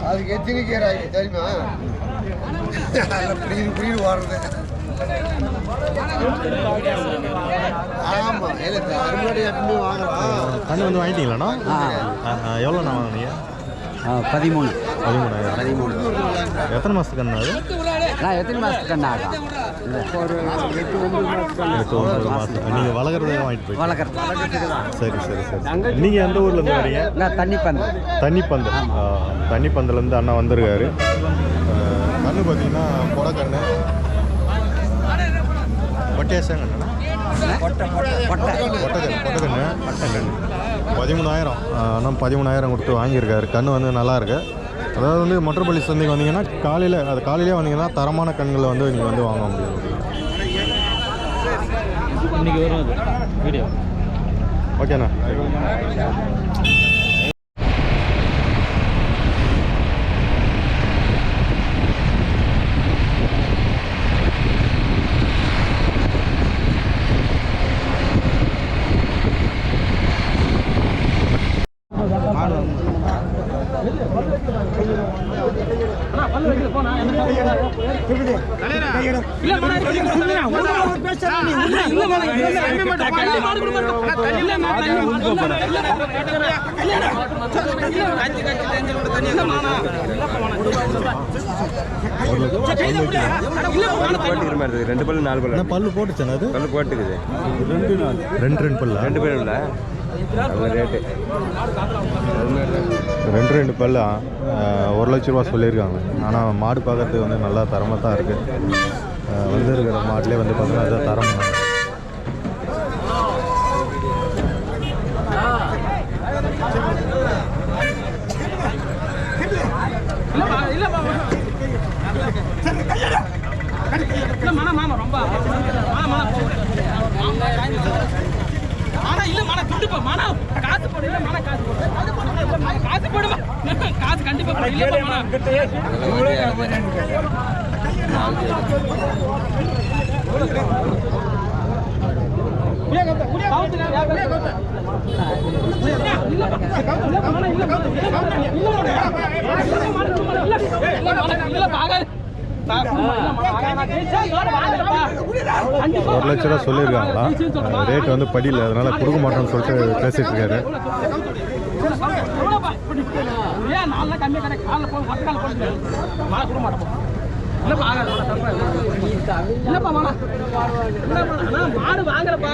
அதுக்கு எத்தனை கேராகி தெரியுமா? புரியுது வாடுறது. ஆமாம் அறுபடி எப்பவுமே வாங்கலாம். கண்ணு வந்து வாங்கிட்டீங்களாண்ணா? எவ்வளோண்ணா வாங்கினீங்க? 13. 13. எத்தனை மாதத்துக்கு கண்ணா அது? நான் எத்தனை மாதத்துக்கு கண்ணா? ஒரு 8-9 மாதம். நீங்கள் வளர்க்குறதே வாங்கிட்டு போய் வளர்க்குறது. சரி சரி சரி. நீங்கள் எந்த ஊர்லேருந்து வரீங்க? நான் தண்ணிப்பந்தல். தண்ணிப்பந்தலேருந்து அண்ணா வந்திருக்காரு. கண்ணு பார்த்தீங்கன்னா கொடக்கண்ணு கொட்டையாசங்கண்ணா கொட்டக்கண்ணு 13,000. ஆனால் 13,000 கொடுத்து வாங்கியிருக்காரு. கன்று வந்து நல்லாயிருக்கு. அதாவது வந்து மொட்டப்பள்ளி சந்தைக்கு வந்தீங்கன்னா காலையிலே வந்தீங்கன்னா தரமான கண்களை வந்து நீங்கள் வந்து வாங்க முடியும். இன்றைக்கி வரும் வீடியோ. ஓகேண்ணா. ரெண்டு பல்லு 4 பல்லு பல்லு போட்டுச்சேன். அது பல்லு போட்டுக்குது. 2 பல்லு 2 பேர் இல்லை ரேட்டு 2 பல்லு 1 லட்ச ரூபா சொல்லியிருக்காங்க. ஆனால் மாடு பார்க்கறதுக்கு வந்து நல்லா தரமாக தான் இருக்குது. வந்து இருக்கிற மாட்டிலே வந்து பார்த்தீங்கன்னா அதுதான் தரம். காசு கண்டிப்பா ஒரு லட்ச ரூபா சொல்லியிருக்காங்களா? ரேட் வந்து படியில், அதனால கொடுக்க மாட்டோம்னு சொல்லிட்டு பேசிட்டு இருக்காரு. மாடு வாங்குறப்பா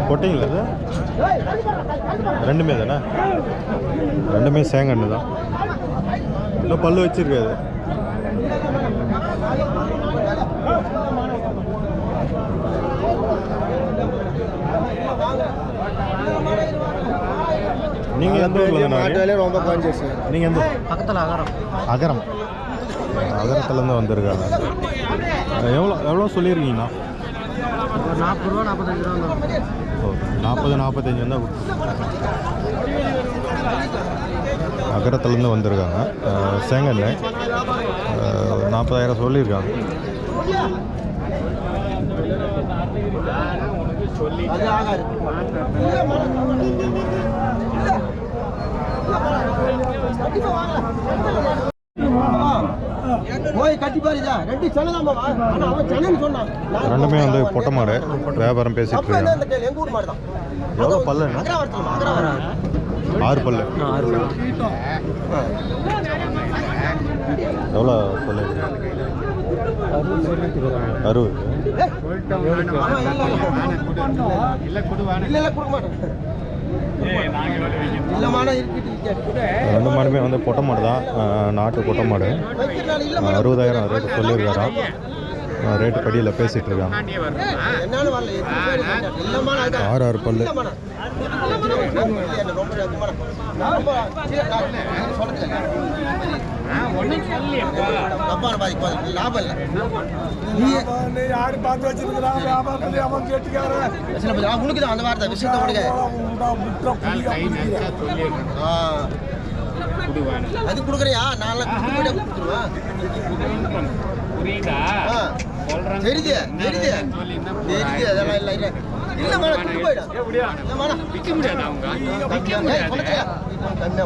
போட்டிங்களா? அது ரெண்டுமே தானே? ரெண்டுமே சேங்கண்ணு தான். இன்னும் பல்லு வச்சிருக்காது. நீங்கள் எந்த ஊரில்? ரொம்ப கான்சியஸ். நீங்கள் எந்த? பக்கத்தில் அகரம். அகரத்துலேருந்து வந்திருக்காங்க. எவ்வளோ சொல்லியிருக்கீங்கண்ணா? 40 ரூபா 45 ரூபா. 40-45 தான். அகரத்துலேருந்து வந்திருக்காங்க. சேங்கண்ணு 40,000 சொல்லியிருக்காங்க. ரெண்டுமே வந்து பொட்டை மாடு வியாபாரம் பேசிட்டு இருக்காங்க. எவ்வளோ பல்லு? 6 பல்லு. எவ்வளோ சொல்லு? 60. ரெண்டு மாடுமே வந்து பொட்டை மாடு தான். நாட்டு பொட்டை மாடு. 60,000 ரேட்டு சொல்லியிருக்காராம். ரேட்டு படியில் பேசிகிட்டு இருக்காங்க. 6 பல்லு. லாபம் இல்லை யாரு பார்த்து வச்சிருக்கிறான் வியாபாரத்துல அவன் கேட்டுக்காரன் உனக்கு தான் அந்த வார்த்தை விஷயத்த அது கொடுக்குறியா நான் கொடுத்துருவேன் தெரியுது தெரியுது தெரியுது அதெல்லாம் இல்லை இல்லை இல்ல மேடம் துட்டு போயிடும்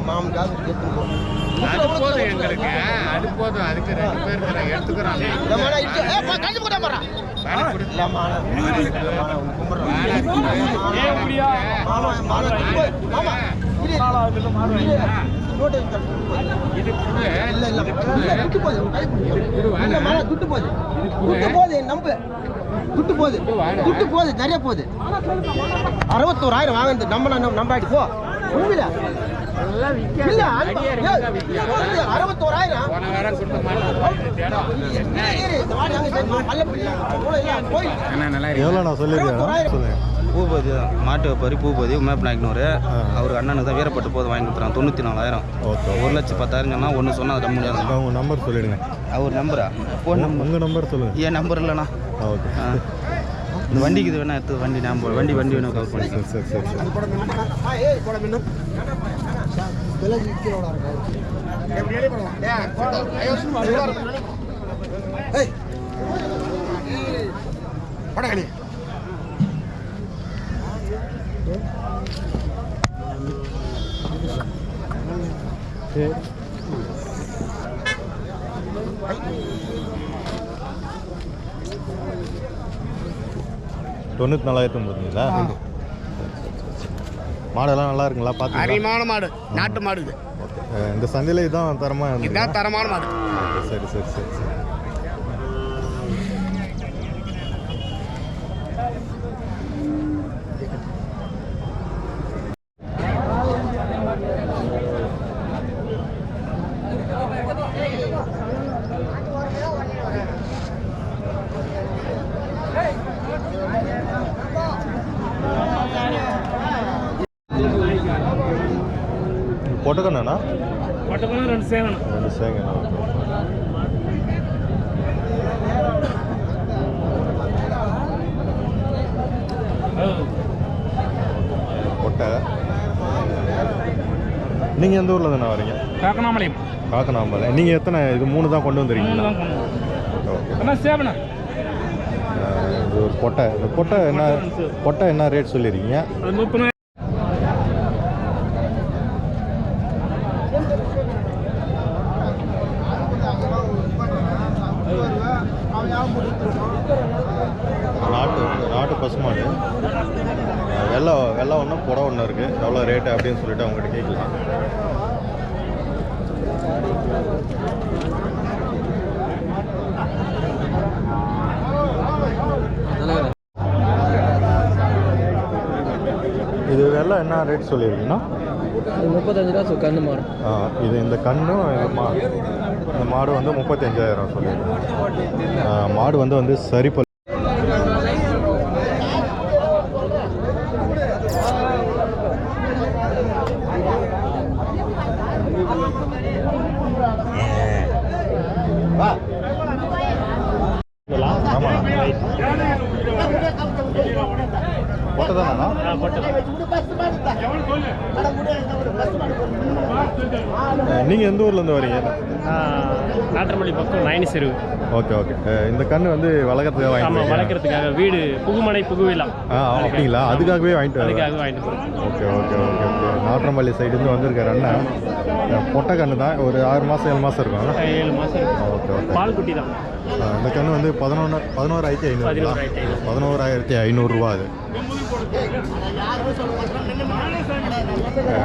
மாமனுக்காக எங்களுக்கு அது போதும் அதுக்கு 2 பேர் எடுத்துக்கிறோம் துட்டு போகுது நிறைய போகுது 61,000 வாங்க நம்ம ஆயிட்டு போ உண்மையில இல்ல 61,000 எவ்வளோ நான் சொல்லியிருக்கேன் சொல்லுங்கள். பூபதி மாட்டு வைப்பாரி பூபதி உமேப் நாயக்கனூர் அவர் அண்ணனுக்கு தான் வீரப்பட்டு போது வாங்கி கொடுத்துறான் 94,000. ஓகே 1,10,000 சொன்னால் ஒன்று சொன்னால் அது முடியாது. உங்கள் நம்பர் சொல்லிவிடுங்க. அவர் நம்பரா ஃபோன் நம்பர் உங்கள் நம்பர் சொல்லுங்கள். ஏன் நம்பர் இல்லைண்ணா? ஓகே இந்த வண்டிக்கு இது வேணா எடுத்து வண்டி நம்பர் வண்டி வேணும் கவர் பண்ணி. சரி சரி சரி சரி $94,000 மாடெல்லாம் நல்லா இருக்குங்களா? பார்த்து அரிமான மாடு, நாட்டு மாடு இது. இந்த சந்தையில் இதுதான் தரமாக இதுதான் தரமான மாடு. சரி சரி சரி சரி பொட்டக்கண்ணா பட்டக்கணும் 2 சேவணும். 2 சேங்கண்ணா. பொட்டை. நீங்கள் எந்த ஊரில் தானே வரீங்க? காக்கனாமலையம். காக்கனாம்பலை. நீங்கள் எத்தனை இது 3 தான் கொண்டு வந்துருக்கீங்களா? ஓகே சேவனா இது ஒரு பொட்டை. இந்த பொட்டை என்ன ரேட் சொல்லியிருக்கீங்க? 30. நாட்டு பசுமாடு. வெள்ளை ஒன்று புடவை ஒன்று இருக்குது. எவ்வளோ ரேட்டு அப்படின்னு சொல்லிட்டு அவங்ககிட்ட கேட்கலாம். இது வெள்ளை என்ன ரேட் சொல்லியிருக்கீங்கன்னா? 35,000 கண்ணு மாடு. இது இந்த கண்ணும் இந்த மாடு வந்து 35,000 சொல்லியிருக்கேன். மாடு வந்து சரிப்பல். ஆமாம் பொட்டை நீங்கள் எந்த ஊர்லேருந்து வரீங்க? நாட்டமல்லி பக்கம் நயனி செருவு. Okay okay. இந்த கன்று வந்து வளர்க்குறதுக்காக வாங்கிட்டு வளர்க்குறதுக்காக வீடு புகுமனை புகுவிலாம். அப்படிங்களா? அதுக்காகவே வாங்கிட்டு வாங்கிட்டு போகிறோம். Okay okay okay okay. நாட்டம்பள்ளி சைடுலேருந்து வந்திருக்காரு அண்ணன். பொட்டை கன்று தான். ஒரு 6 மாதம் 7 மாதம் இருக்கும். 7 மாதம் இருக்கும். Okay okay. பால் குட்டி தான். இந்த கன்று வந்து 11,500. 11,500 ரூபா அது.